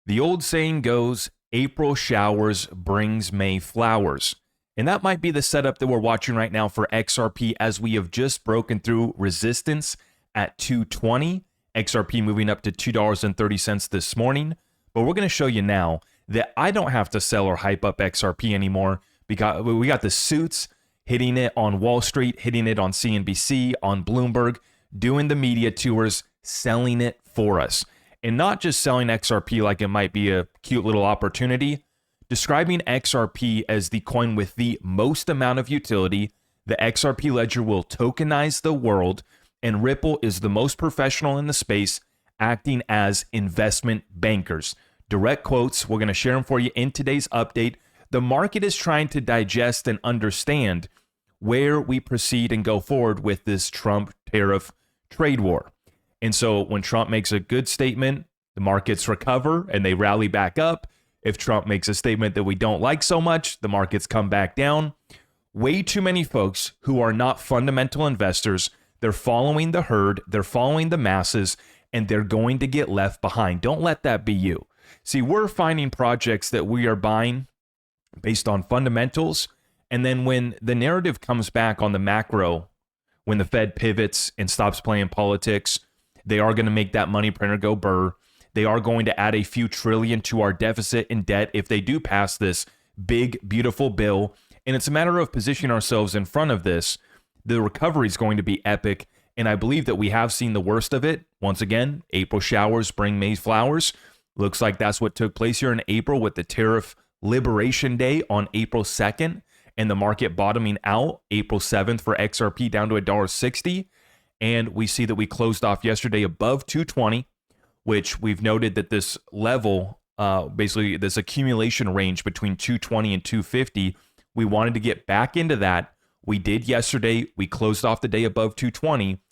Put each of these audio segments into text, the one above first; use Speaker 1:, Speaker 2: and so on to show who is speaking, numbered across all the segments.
Speaker 1: The old saying goes, April showers brings May flowers. And that might be the setup that we're watching right now for XRP as we have just broken through resistance at 220. XRP moving up to $2.30 this morning. But we're going to show you now that I don't have to sell or hype up XRP anymore because we got the suits hitting it on Wall Street, hitting it on CNBC, on Bloomberg, doing the media tours, selling it for us. And not just selling XRP like it might be a cute little opportunity, describing XRP as the coin with the most amount of utility. The XRP ledger will tokenize the world, and Ripple is the most professional in the space, acting as investment bankers. Direct quotes, we're going to share them for you in today's update. The market is trying to digest and understand where we proceed and go forward with this Trump tariff trade war. And so when Trump makes a good statement, the markets recover and they rally back up. If Trump makes a statement that we don't like so much, the markets come back down. Way too many folks who are not fundamental investors, they're following the herd, they're following the masses, and they're going to get left behind. Don't let that be you. See, we're finding projects that we are buying based on fundamentals. And then when the narrative comes back on the macro, when the Fed pivots and stops playing politics, they are going to make that money printer go burr. They are going to add a few trillion to our deficit and debt if they do pass this big, beautiful bill. And it's a matter of positioning ourselves in front of this. The recovery is going to be epic. And I believe that we have seen the worst of it. Once again, April showers bring May flowers. Looks like that's what took place here in April with the tariff liberation day on April 2nd. And the market bottoming out April 7th for XRP down to $1.60. And we see that we closed off yesterday above 220, which we've noted that this level, basically this accumulation range between 220 and 250, we wanted to get back into that. We did yesterday. We closed off the day above 220,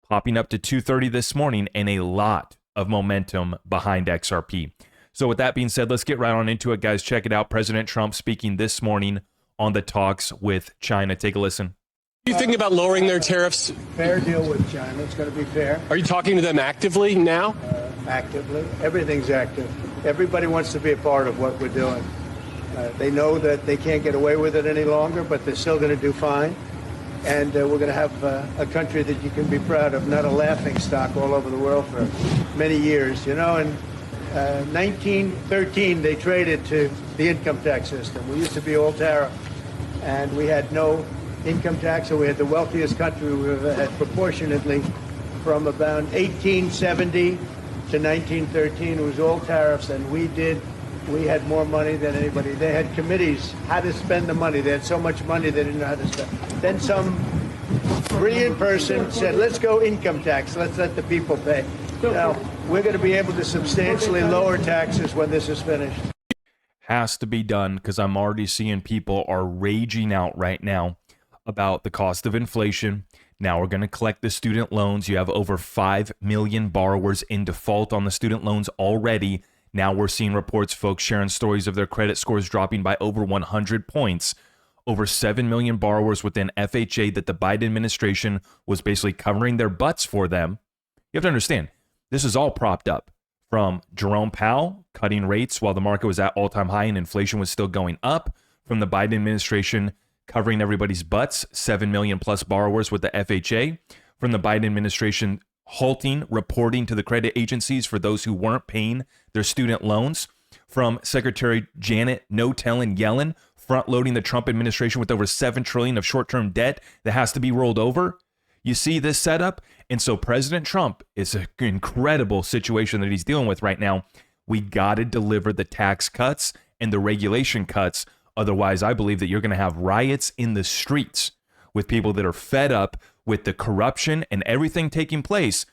Speaker 1: popping up to 230 this morning, and a lot of momentum behind XRP. So with that being said, let's get right on into it, guys. Check it out. President Trump speaking this morning on the talks with China. Take a listen.
Speaker 2: Are you thinking about lowering their tariffs?
Speaker 3: Fair deal with China. It's going to be fair.
Speaker 2: Are you talking to them actively now?
Speaker 3: Actively. Everything's active. Everybody wants to be a part of what we're doing. They know that they can't get away with it any longer, but they're still going to do fine. And we're going to have a country that you can be proud of, not a laughing stock all over the world for many years. You know, in 1913, they traded to the income tax system. We used to be all tariff, and we had no income tax, so we had the wealthiest country we've ever had proportionately. From about 1870 to 1913, it was all tariffs, and we had more money than anybody. They had committees how to spend the money. They had so much money they didn't know how to spend. Then some brilliant person said, let's go income tax. Let's let the people pay. Now, we're going to be able to substantially lower taxes when this is finished.
Speaker 1: Has to be done because I'm already seeing people are raging out right now about the cost of inflation. Now we're going to collect the student loans. You have over 5 million borrowers in default on the student loans already. Now we're seeing reports, folks sharing stories of their credit scores dropping by over 100 points. Over 7 million borrowers within FHA that the Biden administration was basically covering their butts for them. You have to understand, this is all propped up from Jerome Powell cutting rates while the market was at all-time high and inflation was still going up, from the Biden administration covering everybody's butts, 7 million plus borrowers with the FHA, from the Biden administration halting reporting to the credit agencies for those who weren't paying their student loans, from Secretary Janet Yellen front-loading the Trump administration with over $7 trillion of short-term debt that has to be rolled over. You see this setup? And so President Trump, is an incredible situation that he's dealing with right now. We got to deliver the tax cuts and the regulation cuts. Otherwise, I believe that you're going to have riots in the streets with people that are fed up with the corruption and everything taking place.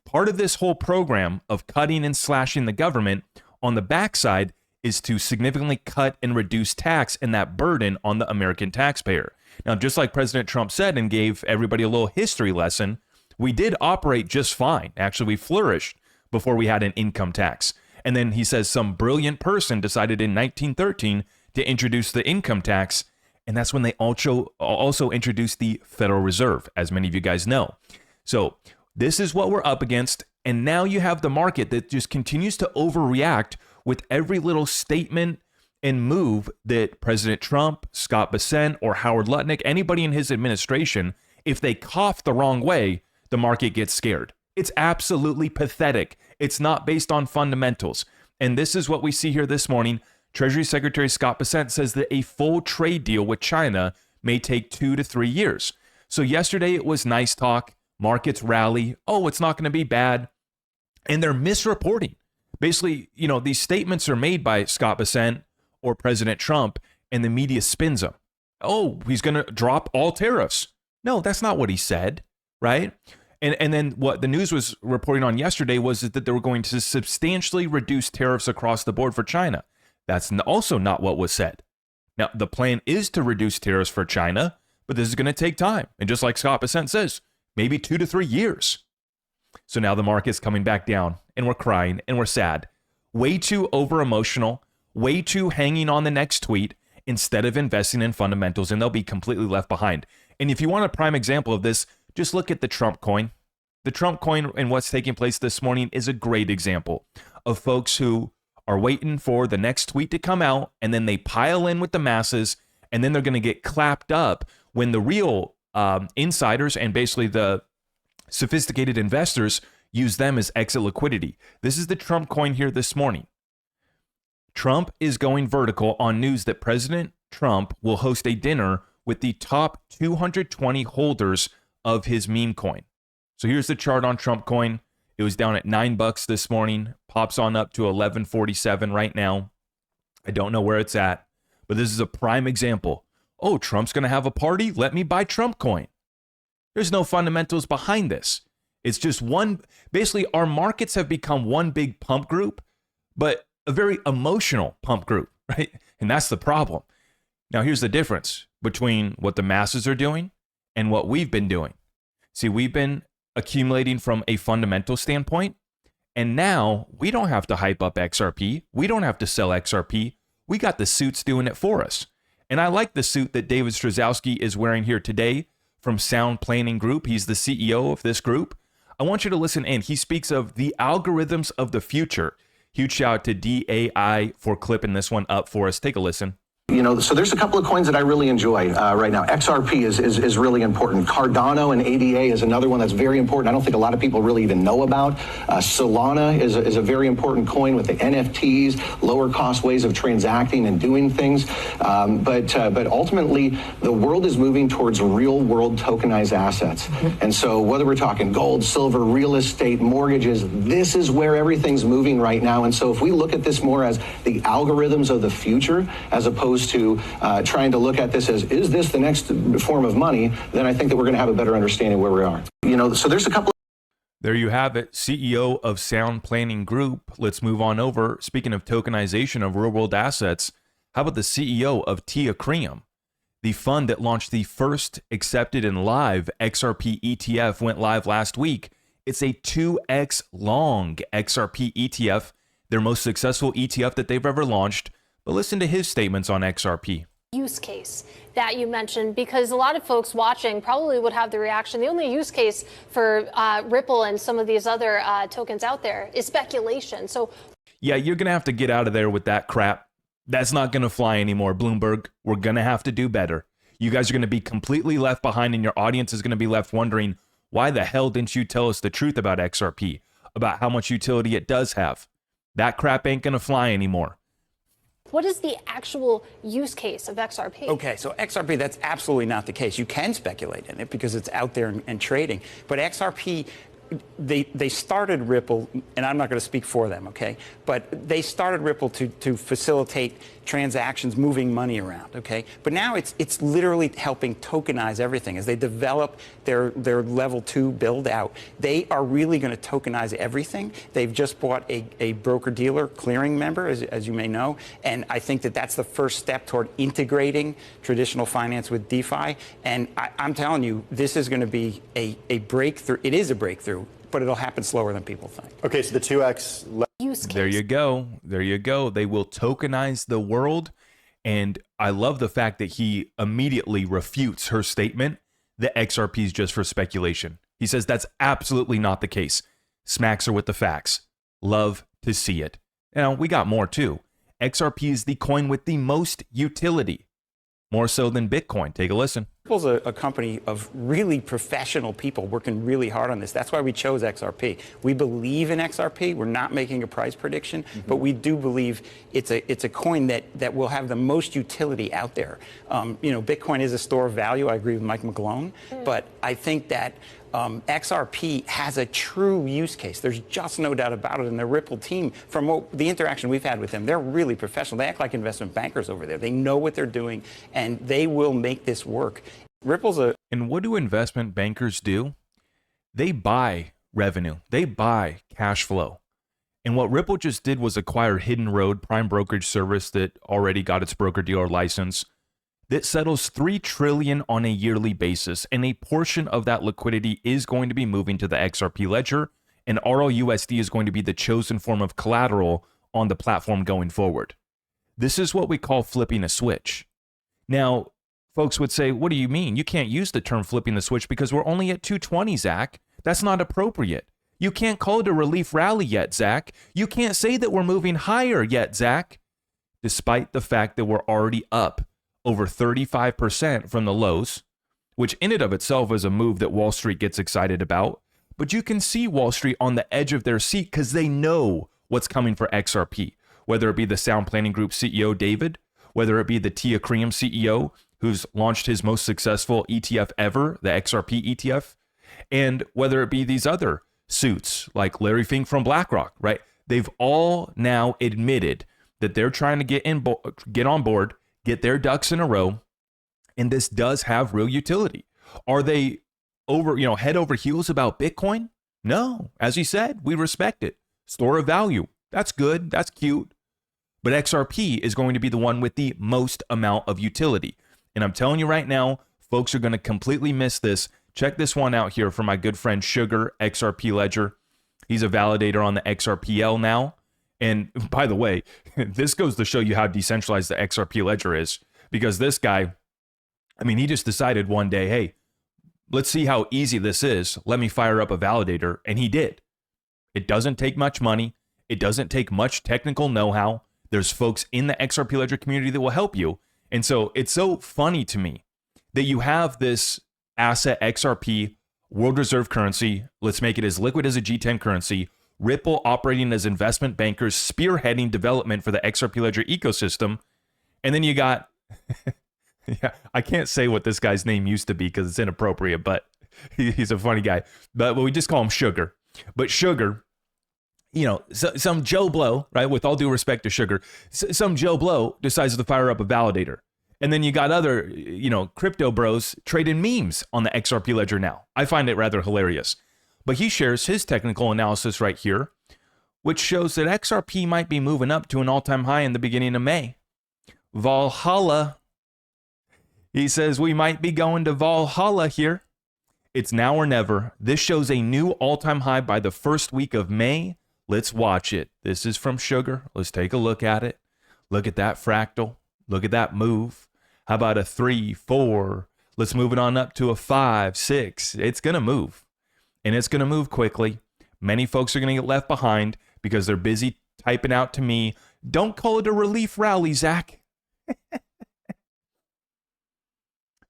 Speaker 1: Part of this whole program of cutting and slashing the government on the backside is to significantly cut and reduce tax and that burden on the American taxpayer. Now, just like President Trump said and gave everybody a little history lesson, we did operate just fine. Actually, we flourished before we had an income tax. And then he says some brilliant person decided in 1913 to introduce the income tax. And that's when they also introduced the Federal Reserve, as many of you guys know. So this is what we're up against. And now you have the market that just continues to overreact with every little statement and move that President Trump, Scott Bessent, or Howard Lutnick, anybody in his administration, if they cough the wrong way, the market gets scared. It's absolutely pathetic. It's not based on fundamentals. And this is what we see here this morning. Treasury Secretary Scott Bessent says that a full trade deal with China may take 2 to 3 years. So yesterday it was nice talk. Markets rally. Oh, it's not going to be bad. And they're misreporting. Basically, these statements are made by Scott Bessent or President Trump, and the media spins them. Oh, he's going to drop all tariffs. No, that's not what he said, right? And then what the news was reporting on yesterday was that they were going to substantially reduce tariffs across the board for China. That's also not what was said. Now, the plan is to reduce tariffs for China, but this is going to take time. And just like Scott Bessent says, maybe 2 to 3 years. So now the market's coming back down, and we're crying, and we're sad. Way too over-emotional, way too hanging on the next tweet, instead of investing in fundamentals, and they'll be completely left behind. And if you want a prime example of this, just look at the Trump coin. The Trump coin and what's taking place this morning is a great example of folks who are waiting for the next tweet to come out, and then they pile in with the masses, and then they're going to get clapped up when the real insiders and basically the sophisticated investors use them as exit liquidity. This is the Trump coin here this morning. Trump is going vertical on news that President Trump will host a dinner with the top 220 holders of his meme coin. So here's the chart on Trump coin. It was down at $9 this morning, pops on up to 11.47 right now. I don't know where it's at, but this is a prime example. Oh, Trump's going to have a party? Let me buy Trump coin. There's no fundamentals behind this. It's just basically our markets have become one big pump group, but a very emotional pump group, right? And that's the problem. Now, here's the difference between what the masses are doing and what we've been doing. See, we've been accumulating from a fundamental standpoint, and now we don't have to hype up XRP. We don't have to sell XRP. We got the suits doing it for us. And I like the suit that David Strzelecki is wearing here today from Sound Planning Group. He's the CEO of this group. I want you to listen in. He speaks of the algorithms of the future. Huge shout out to DAI for clipping this one up for us. Take a listen.
Speaker 4: So there's a couple of coins that I really enjoy right now. XRP is really important. Cardano and ADA is another one that's very important. I don't think a lot of people really even know about. Solana is a very important coin with the NFTs, lower cost ways of transacting and doing things. But ultimately, the world is moving towards real world tokenized assets. And so whether we're talking gold, silver, real estate, mortgages, this is where everything's moving right now. And so if we look at this more as the algorithms of the future, as opposed to trying to look at this as, is this the next form of money, then I think that we're going to have a better understanding where we are. So there's a couple.
Speaker 1: There you have it, CEO of Sound Planning Group. Let's move on over. Speaking of tokenization of real world assets, how about the CEO of Tia Cream? The fund that launched the first accepted and live XRP ETF went live last week. It's a 2x long XRP ETF, their most successful ETF that they've ever launched. But listen to his statements on XRP.
Speaker 5: Use case that you mentioned, because a lot of folks watching probably would have the reaction, the only use case for Ripple and some of these other tokens out there is speculation. So
Speaker 1: yeah, you're going to have to get out of there with that crap. That's not going to fly anymore, Bloomberg. We're going to have to do better. You guys are going to be completely left behind, and your audience is going to be left wondering, why the hell didn't you tell us the truth about XRP, about how much utility it does have? That crap ain't going to fly anymore.
Speaker 5: what is the actual use case of XRP?
Speaker 6: Okay, so XRP, that's absolutely not the case. You can speculate in it because it's out there and trading. But XRP, they started Ripple, and I'm not going to speak for them, okay? But they started Ripple to facilitate transactions, moving money around, okay? But now it's literally helping tokenize everything. As they develop their level 2 build out, they are really going to tokenize everything. They've just bought a broker-dealer clearing member, as you may know, and I think that's the first step toward integrating traditional finance with DeFi. And I'm telling you, this is going to be a breakthrough. It is a breakthrough, but it'll happen slower than people think.
Speaker 7: Okay, so the 2x
Speaker 5: use case.
Speaker 1: There you go. There you go. They will tokenize the world. And I love the fact that he immediately refutes her statement that XRP is just for speculation. He says that's absolutely not the case. Smacks her with the facts. Love to see it. Now, we got more too. XRP is the coin with the most utility, more so than Bitcoin. Take a listen.
Speaker 6: Ripple's a company of really professional people working really hard on this. That's why we chose XRP. We believe in XRP. We're not making a price prediction, but we do believe it's a coin that will have the most utility out there. Bitcoin is a store of value. I agree with Mike McGlone, but I think that XRP has a true use case. There's just no doubt about it. And the Ripple team, from the interaction we've had with them, they're really professional. They act like investment bankers over there. They know what they're doing, and they will make this work.
Speaker 1: And what do investment bankers do? They buy revenue. They buy cash flow. And what Ripple just did was acquire Hidden Road, prime brokerage service that already got its broker-dealer license, that settles $3 trillion on a yearly basis, and a portion of that liquidity is going to be moving to the XRP ledger, and RLUSD is going to be the chosen form of collateral on the platform going forward. This is what we call flipping a switch. Now, folks would say, what do you mean? You can't use the term flipping the switch because we're only at 220, Zach. That's not appropriate. You can't call it a relief rally yet, Zach. You can't say that we're moving higher yet, Zach, despite the fact that we're already up over 35% from the lows, which in and of itself is a move that Wall Street gets excited about. But you can see Wall Street on the edge of their seat because they know what's coming for XRP, whether it be the Sound Planning Group CEO, David, whether it be the Tia Cream CEO, who's launched his most successful ETF ever, the XRP ETF, and whether it be these other suits like Larry Fink from BlackRock, right? They've all now admitted that they're trying to get on board, get their ducks in a row, and this does have real utility. Are they head over heels about Bitcoin? No. As he said, we respect it. Store of value. That's good. That's cute. But XRP is going to be the one with the most amount of utility. And I'm telling you right now, folks are going to completely miss this. Check this one out here from my good friend Sugar, XRP Ledger. He's a validator on the XRPL now. And by the way, this goes to show you how decentralized the XRP Ledger is, because this guy, he just decided one day, hey, let's see how easy this is. Let me fire up a validator. And he did. It doesn't take much money. It doesn't take much technical know-how. There's folks in the XRP Ledger community that will help you. And so it's so funny to me that you have this asset XRP, world reserve currency. Let's make it as liquid as a G10 currency. Ripple operating as investment bankers, spearheading development for the XRP Ledger ecosystem. And then you got, I can't say what this guy's name used to be because it's inappropriate, but he's a funny guy. But we just call him Sugar. But Sugar, some Joe Blow, right? With all due respect to Sugar, some Joe Blow decides to fire up a validator. And then you got other, crypto bros trading memes on the XRP Ledger now. I find it rather hilarious. But he shares his technical analysis right here, which shows that XRP might be moving up to an all-time high in the beginning of May. Valhalla. He says we might be going to Valhalla here. It's now or never. This shows a new all-time high by the first week of May. Let's watch it. This is from Sugar. Let's take a look at it. Look at that fractal. Look at that move. How about a 3, 4? Let's move it on up to a 5, 6. It's going to move. And it's going to move quickly. Many folks are going to get left behind because they're busy typing out to me, don't call it a relief rally, Zach.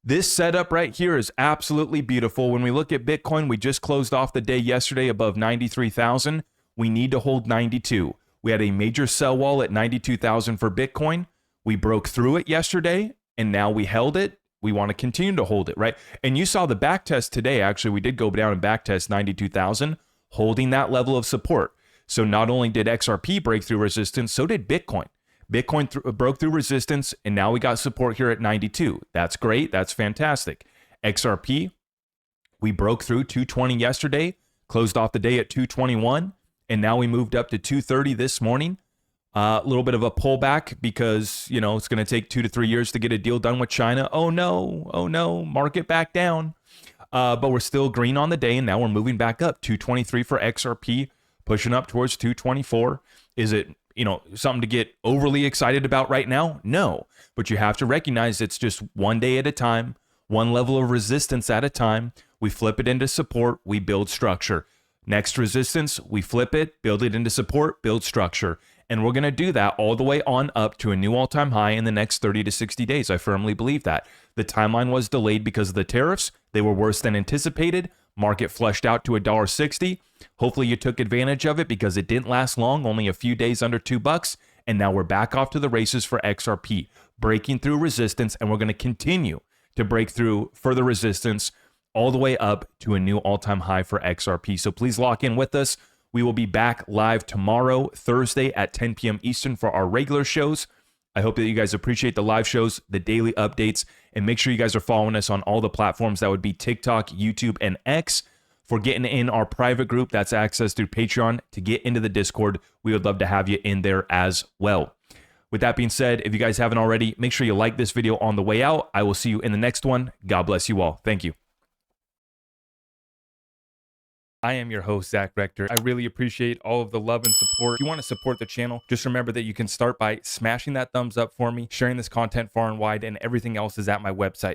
Speaker 1: This setup right here is absolutely beautiful. When we look at Bitcoin, we just closed off the day yesterday above 93,000. We need to hold 92. We had a major sell wall at 92,000 for Bitcoin. We broke through it yesterday, and now we held it. We want to continue to hold it, right? And you saw the back test today. Actually, we did go down and back test 92,000, holding that level of support. So not only did XRP break through resistance, so did Bitcoin. Bitcoin broke through resistance, and now we got support here at 92. That's great. That's fantastic. XRP, we broke through 220 yesterday, closed off the day at 221, and now we moved up to 230 this morning. A little bit of a pullback because, it's going to take 2 to 3 years to get a deal done with China. Oh no, market back down. But we're still green on the day, and now we're moving back up. 223 for XRP, pushing up towards 224. Is it, something to get overly excited about right now? No, but you have to recognize it's just one day at a time, one level of resistance at a time. We flip it into support, we build structure. Next resistance, we flip it, build it into support, build structure. And we're going to do that all the way on up to a new all-time high in the next 30 to 60 days. I firmly believe that. The timeline was delayed because of the tariffs. They were worse than anticipated. Market flushed out to $1.60. Hopefully you took advantage of it because it didn't last long, only a few days under $2. And now we're back off to the races for XRP, breaking through resistance. And we're going to continue to break through further resistance all the way up to a new all-time high for XRP. So please lock in with us. We will be back live tomorrow, Thursday at 10 p.m. Eastern for our regular shows. I hope that you guys appreciate the live shows, the daily updates, and make sure you guys are following us on all the platforms. That would be TikTok, YouTube, and X. For getting in our private group, that's access through Patreon. To get into the Discord, we would love to have you in there as well. With that being said, if you guys haven't already, make sure you like this video on the way out. I will see you in the next one. God bless you all. Thank you. I am your host, Zach Rector. I really appreciate all of the love and support. If you want to support the channel, just remember that you can start by smashing that thumbs up for me, sharing this content far and wide, and everything else is at my website.